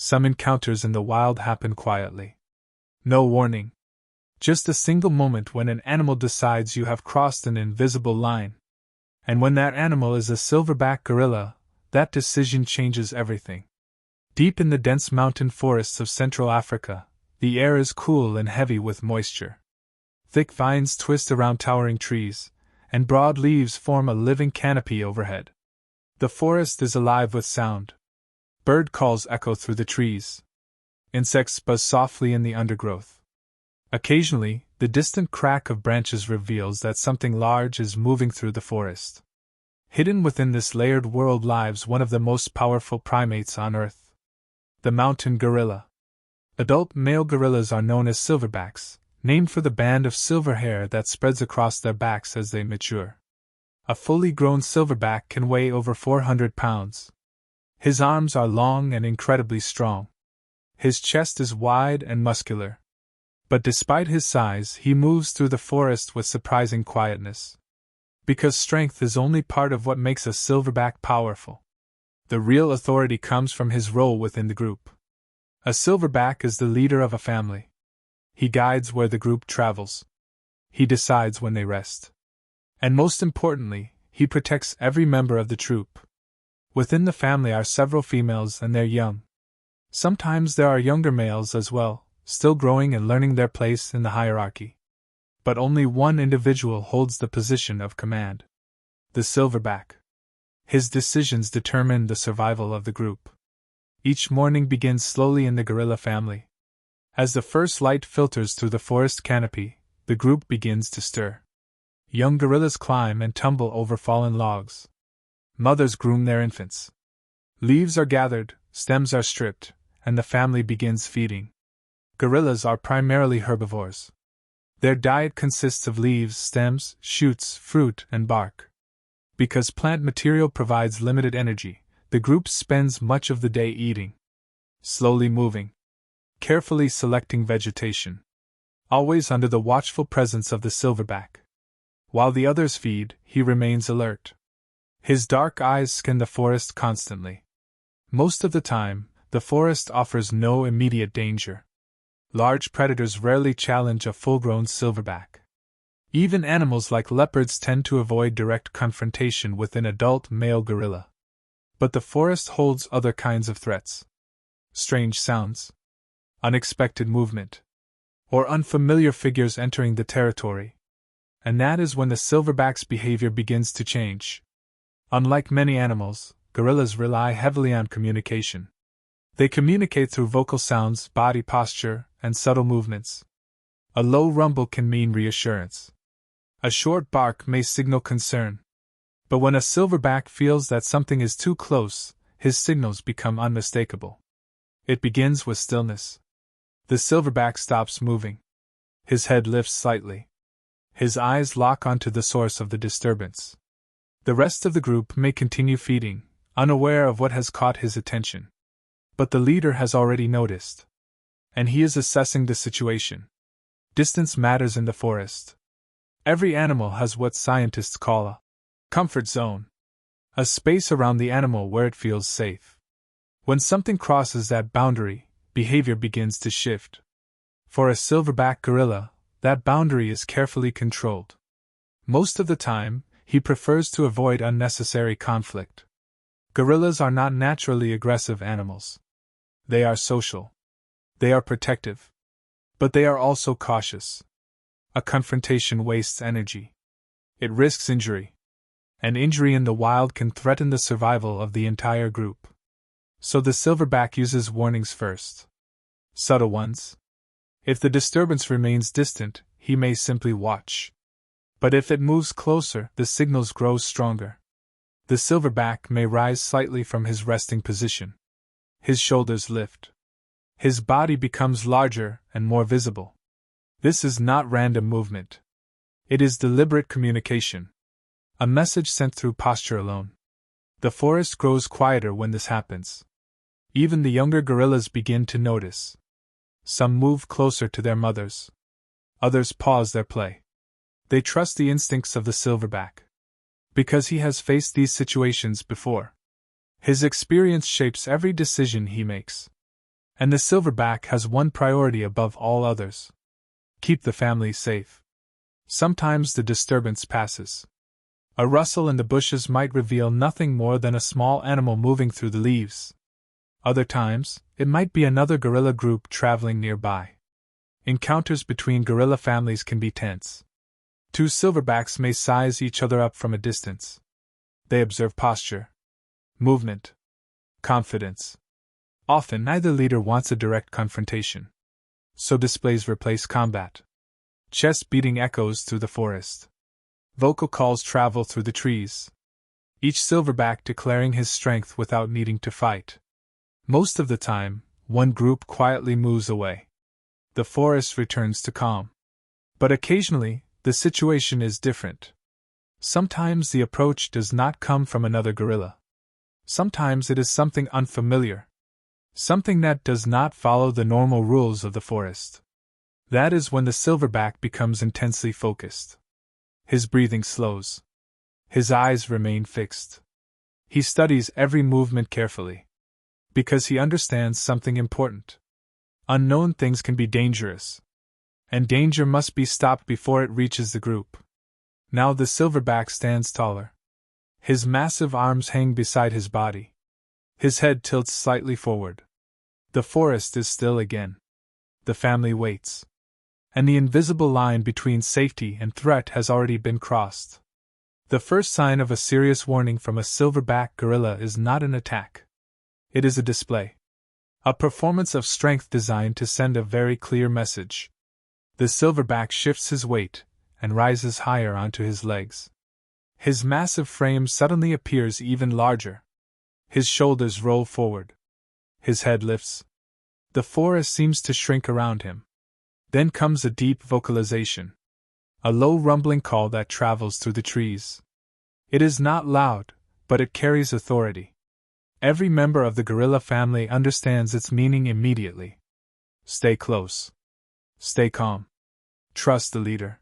Some encounters in the wild happen quietly. No warning. Just a single moment when an animal decides you have crossed an invisible line. And when that animal is a silverback gorilla, that decision changes everything. Deep in the dense mountain forests of Central Africa, the air is cool and heavy with moisture. Thick vines twist around towering trees, and broad leaves form a living canopy overhead. The forest is alive with sound. Bird calls echo through the trees. Insects buzz softly in the undergrowth. Occasionally, the distant crack of branches reveals that something large is moving through the forest. Hidden within this layered world lives one of the most powerful primates on Earth. The mountain gorilla. Adult male gorillas are known as silverbacks, named for the band of silver hair that spreads across their backs as they mature. A fully grown silverback can weigh over 400 pounds. His arms are long and incredibly strong. His chest is wide and muscular. But despite his size, he moves through the forest with surprising quietness. Because strength is only part of what makes a silverback powerful. The real authority comes from his role within the group. A silverback is the leader of a family. He guides where the group travels. He decides when they rest. And most importantly, he protects every member of the troop. Within the family are several females and their young. Sometimes there are younger males as well, still growing and learning their place in the hierarchy. But only one individual holds the position of command. The silverback. His decisions determine the survival of the group. Each morning begins slowly in the gorilla family. As the first light filters through the forest canopy, the group begins to stir. Young gorillas climb and tumble over fallen logs. Mothers groom their infants. Leaves are gathered, stems are stripped, and the family begins feeding. Gorillas are primarily herbivores. Their diet consists of leaves, stems, shoots, fruit, and bark. Because plant material provides limited energy, the group spends much of the day eating. Slowly moving. Carefully selecting vegetation. Always under the watchful presence of the silverback. While the others feed, he remains alert. His dark eyes scan the forest constantly. Most of the time, the forest offers no immediate danger. Large predators rarely challenge a full-grown silverback. Even animals like leopards tend to avoid direct confrontation with an adult male gorilla. But the forest holds other kinds of threats. Strange sounds. Unexpected movement. Or unfamiliar figures entering the territory. And that is when the silverback's behavior begins to change. Unlike many animals, gorillas rely heavily on communication. They communicate through vocal sounds, body posture, and subtle movements. A low rumble can mean reassurance. A short bark may signal concern. But when a silverback feels that something is too close, his signals become unmistakable. It begins with stillness. The silverback stops moving. His head lifts slightly. His eyes lock onto the source of the disturbance. The rest of the group may continue feeding, unaware of what has caught his attention. But the leader has already noticed. And he is assessing the situation. Distance matters in the forest. Every animal has what scientists call a comfort zone. A space around the animal where it feels safe. When something crosses that boundary, behavior begins to shift. For a silverback gorilla, that boundary is carefully controlled. Most of the time, he prefers to avoid unnecessary conflict. Gorillas are not naturally aggressive animals. They are social. They are protective. But they are also cautious. A confrontation wastes energy. It risks injury. And injury in the wild can threaten the survival of the entire group. So the silverback uses warnings first. Subtle ones. If the disturbance remains distant, he may simply watch. But if it moves closer, the signals grow stronger. The silverback may rise slightly from his resting position. His shoulders lift. His body becomes larger and more visible. This is not random movement. It is deliberate communication. A message sent through posture alone. The forest grows quieter when this happens. Even the younger gorillas begin to notice. Some move closer to their mothers. Others pause their play. They trust the instincts of the silverback. Because he has faced these situations before. His experience shapes every decision he makes. And the silverback has one priority above all others: keep the family safe. Sometimes the disturbance passes. A rustle in the bushes might reveal nothing more than a small animal moving through the leaves. Other times, it might be another gorilla group traveling nearby. Encounters between gorilla families can be tense. Two silverbacks may size each other up from a distance. They observe posture, movement, confidence. Often neither leader wants a direct confrontation. So displays replace combat. Chest beating echoes through the forest. Vocal calls travel through the trees. Each silverback declaring his strength without needing to fight. Most of the time, one group quietly moves away. The forest returns to calm. But occasionally, the situation is different. Sometimes the approach does not come from another gorilla. Sometimes it is something unfamiliar. Something that does not follow the normal rules of the forest. That is when the silverback becomes intensely focused. His breathing slows. His eyes remain fixed. He studies every movement carefully. Because he understands something important. Unknown things can be dangerous. And danger must be stopped before it reaches the group. Now the silverback stands taller. His massive arms hang beside his body. His head tilts slightly forward. The forest is still again. The family waits. And the invisible line between safety and threat has already been crossed. The first sign of a serious warning from a silverback gorilla is not an attack. It is a display. A performance of strength designed to send a very clear message. The silverback shifts his weight and rises higher onto his legs. His massive frame suddenly appears even larger. His shoulders roll forward. His head lifts. The forest seems to shrink around him. Then comes a deep vocalization. A low rumbling call that travels through the trees. It is not loud, but it carries authority. Every member of the gorilla family understands its meaning immediately. Stay close. Stay calm. Trust the leader.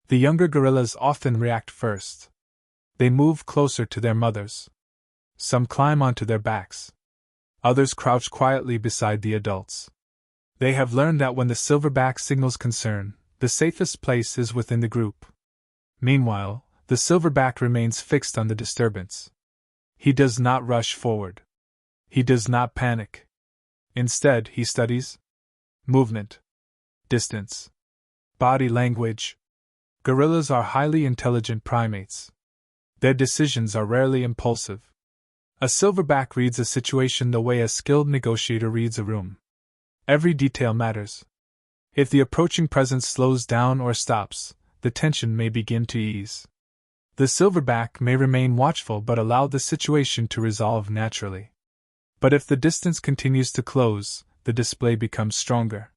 The younger gorillas often react first. They move closer to their mothers. Some climb onto their backs. Others crouch quietly beside the adults. They have learned that when the silverback signals concern, the safest place is within the group. Meanwhile, the silverback remains fixed on the disturbance. He does not rush forward. He does not panic. Instead, he studies movement, distance, body language. Gorillas are highly intelligent primates. Their decisions are rarely impulsive. A silverback reads a situation the way a skilled negotiator reads a room. Every detail matters. If the approaching presence slows down or stops, the tension may begin to ease. The silverback may remain watchful but allow the situation to resolve naturally. But if the distance continues to close, the display becomes stronger.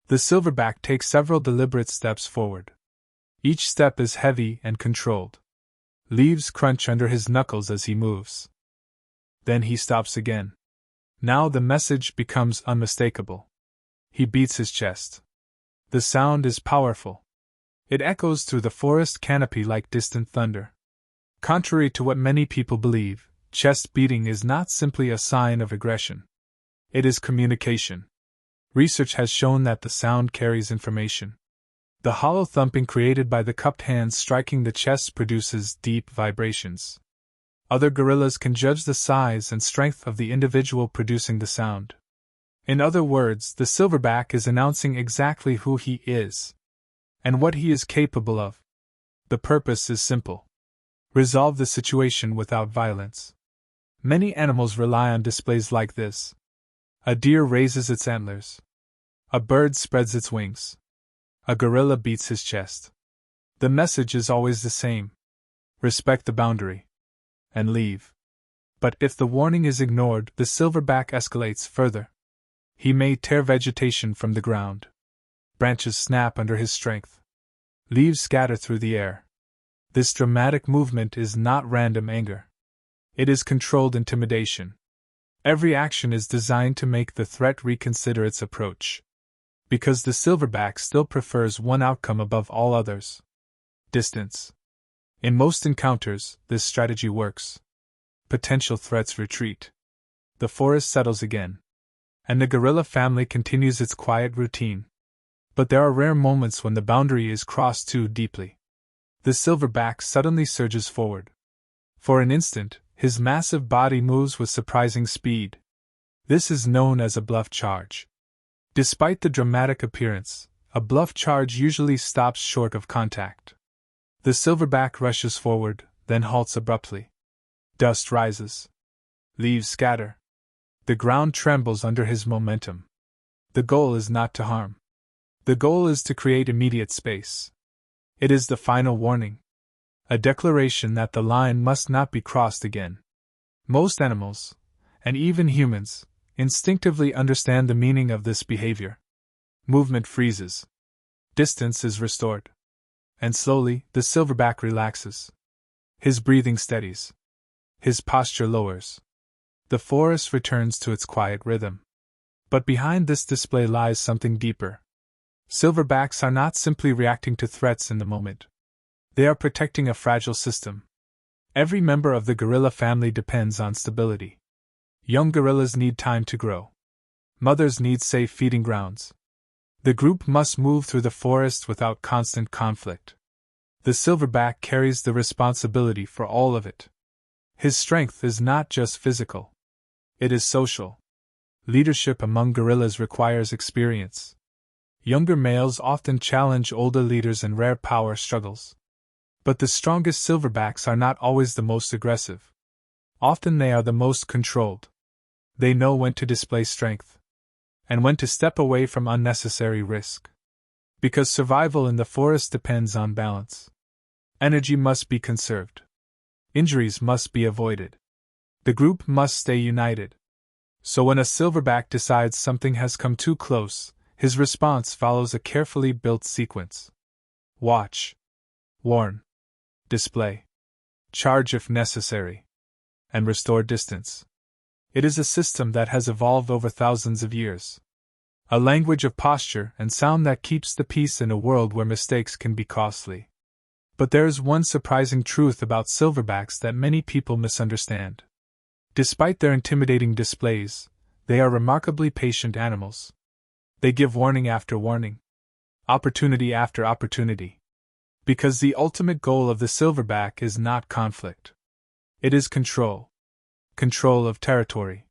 The silverback takes several deliberate steps forward. Each step is heavy and controlled. Leaves crunch under his knuckles as he moves. Then he stops again. Now the message becomes unmistakable. He beats his chest. The sound is powerful. It echoes through the forest canopy like distant thunder. Contrary to what many people believe, chest beating is not simply a sign of aggression. It is communication. Research has shown that the sound carries information. The hollow thumping created by the cupped hands striking the chest produces deep vibrations. Other gorillas can judge the size and strength of the individual producing the sound. In other words, the silverback is announcing exactly who he is and what he is capable of. The purpose is simple. Resolve the situation without violence. Many animals rely on displays like this. A deer raises its antlers. A bird spreads its wings. A gorilla beats his chest. The message is always the same. Respect the boundary. And leave. But if the warning is ignored, the silverback escalates further. He may tear vegetation from the ground. Branches snap under his strength. Leaves scatter through the air. This dramatic movement is not random anger. It is controlled intimidation. Every action is designed to make the threat reconsider its approach. Because the silverback still prefers one outcome above all others: distance. In most encounters, this strategy works. Potential threats retreat. The forest settles again. and the gorilla family continues its quiet routine. But there are rare moments when the boundary is crossed too deeply. The silverback suddenly surges forward. For an instant, his massive body moves with surprising speed. This is known as a bluff charge. Despite the dramatic appearance, a bluff charge usually stops short of contact. The silverback rushes forward, then halts abruptly. Dust rises. Leaves scatter. The ground trembles under his momentum. The goal is not to harm. The goal is to create immediate space. It is the final warning. A declaration that the line must not be crossed again. Most animals, and even humans, instinctively understand the meaning of this behavior. Movement freezes. Distance is restored. And slowly, the silverback relaxes. His breathing steadies. His posture lowers. The forest returns to its quiet rhythm. But behind this display lies something deeper. Silverbacks are not simply reacting to threats in the moment. They are protecting a fragile system. Every member of the gorilla family depends on stability. Young gorillas need time to grow. Mothers need safe feeding grounds. The group must move through the forest without constant conflict. The silverback carries the responsibility for all of it. His strength is not just physical. It is social. Leadership among gorillas requires experience. Younger males often challenge older leaders in rare power struggles. But the strongest silverbacks are not always the most aggressive. Often they are the most controlled. They know when to display strength and when to step away from unnecessary risk. Because survival in the forest depends on balance. Energy must be conserved. Injuries must be avoided. The group must stay united. So when a silverback decides something has come too close, his response follows a carefully built sequence. Watch. Warn. Display. Charge if necessary. And restore distance. It is a system that has evolved over thousands of years. A language of posture and sound that keeps the peace in a world where mistakes can be costly. But there is one surprising truth about silverbacks that many people misunderstand. Despite their intimidating displays, they are remarkably patient animals. They give warning after warning, opportunity after opportunity. Because the ultimate goal of the silverback is not conflict. It is control. Control of territory.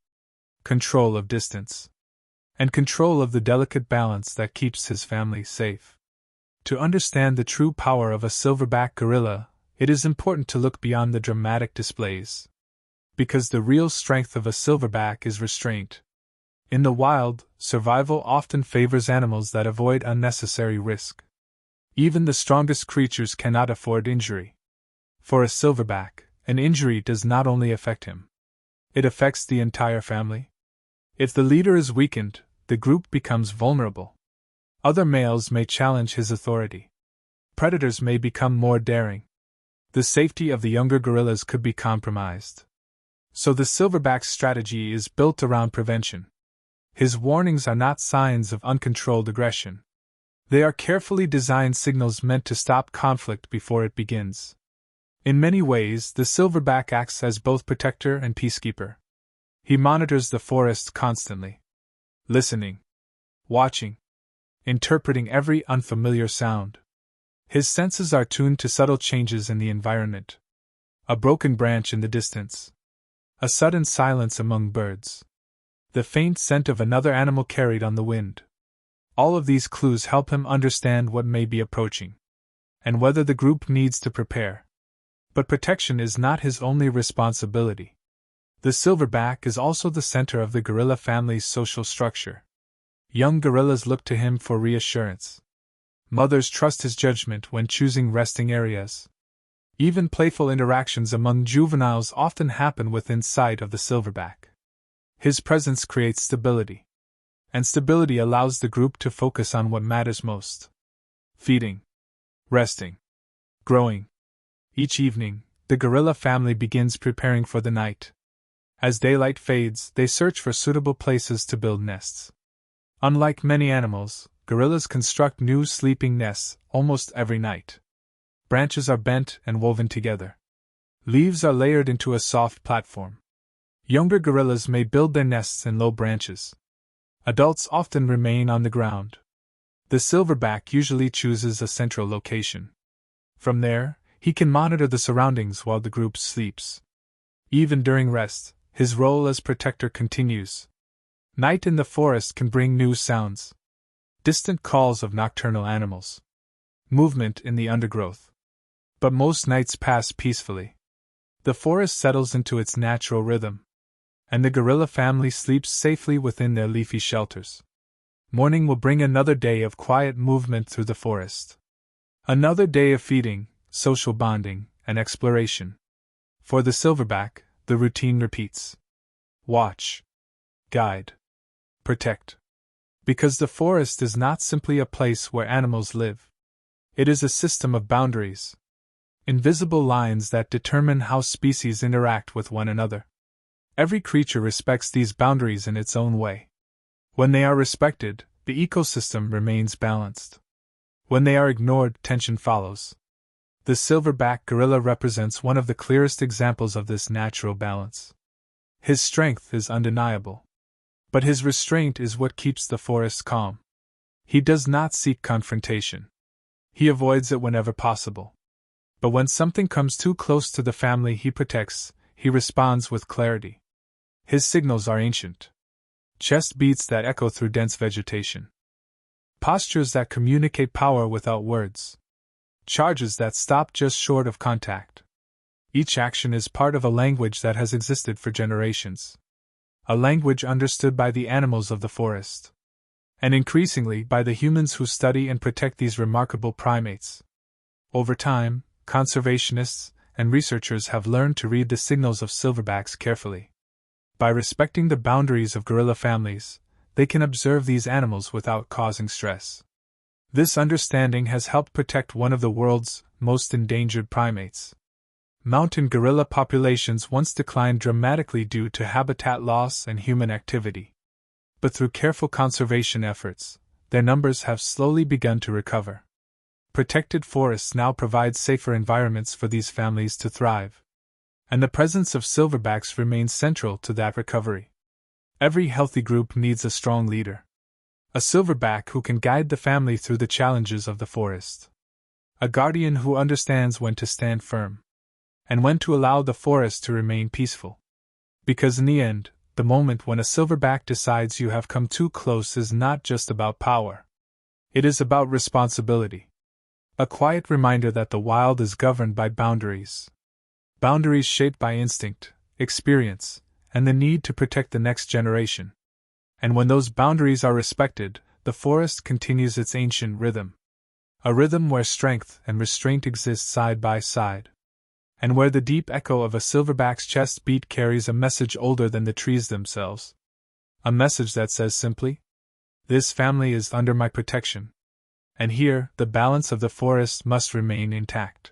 Control of distance. And control of the delicate balance that keeps his family safe. To understand the true power of a silverback gorilla, it is important to look beyond the dramatic displays. Because the real strength of a silverback is restraint. In the wild, survival often favors animals that avoid unnecessary risk. Even the strongest creatures cannot afford injury. For a silverback, an injury does not only affect him. It affects the entire family. If the leader is weakened, the group becomes vulnerable. Other males may challenge his authority. Predators may become more daring. The safety of the younger gorillas could be compromised. So the silverback's strategy is built around prevention. His warnings are not signs of uncontrolled aggression. They are carefully designed signals meant to stop conflict before it begins. In many ways, the silverback acts as both protector and peacekeeper. He monitors the forest constantly. Listening. Watching. Interpreting every unfamiliar sound. His senses are tuned to subtle changes in the environment. A broken branch in the distance. A sudden silence among birds. The faint scent of another animal carried on the wind. All of these clues help him understand what may be approaching, and whether the group needs to prepare. But protection is not his only responsibility. The silverback is also the center of the gorilla family's social structure. Young gorillas look to him for reassurance. Mothers trust his judgment when choosing resting areas. Even playful interactions among juveniles often happen within sight of the silverback. His presence creates stability. And stability allows the group to focus on what matters most. Feeding. Resting. Growing. Each evening, the gorilla family begins preparing for the night. As daylight fades, they search for suitable places to build nests. Unlike many animals, gorillas construct new sleeping nests almost every night. Branches are bent and woven together. Leaves are layered into a soft platform. Younger gorillas may build their nests in low branches. Adults often remain on the ground. The silverback usually chooses a central location. From there, he can monitor the surroundings while the group sleeps. Even during rest, his role as protector continues. Night in the forest can bring new sounds. Distant calls of nocturnal animals. Movement in the undergrowth. But most nights pass peacefully. The forest settles into its natural rhythm, and the gorilla family sleeps safely within their leafy shelters. Morning will bring another day of quiet movement through the forest. Another day of feeding, social bonding, and exploration. For the silverback, the routine repeats. Watch. Guide. Protect. Because the forest is not simply a place where animals live. It is a system of boundaries. Invisible lines that determine how species interact with one another. Every creature respects these boundaries in its own way. When they are respected, the ecosystem remains balanced. When they are ignored, tension follows. The silverback gorilla represents one of the clearest examples of this natural balance. His strength is undeniable. But his restraint is what keeps the forest calm. He does not seek confrontation. He avoids it whenever possible. But when something comes too close to the family he protects, he responds with clarity. His signals are ancient. Chest beats that echo through dense vegetation. Postures that communicate power without words. Charges that stop just short of contact. Each action is part of a language that has existed for generations. A language understood by the animals of the forest. And increasingly by the humans who study and protect these remarkable primates. Over time, conservationists and researchers have learned to read the signals of silverbacks carefully. By respecting the boundaries of gorilla families, they can observe these animals without causing stress. This understanding has helped protect one of the world's most endangered primates. Mountain gorilla populations once declined dramatically due to habitat loss and human activity. But through careful conservation efforts, their numbers have slowly begun to recover. Protected forests now provide safer environments for these families to thrive. And the presence of silverbacks remains central to that recovery. Every healthy group needs a strong leader. A silverback who can guide the family through the challenges of the forest. A guardian who understands when to stand firm. And when to allow the forest to remain peaceful. Because in the end, the moment when a silverback decides you have come too close is not just about power. It is about responsibility. A quiet reminder that the wild is governed by boundaries. Boundaries shaped by instinct, experience, and the need to protect the next generation. And when those boundaries are respected, the forest continues its ancient rhythm. A rhythm where strength and restraint exist side by side. And where the deep echo of a silverback's chest beat carries a message older than the trees themselves. A message that says simply, "This family is under my protection. And here, the balance of the forest must remain intact."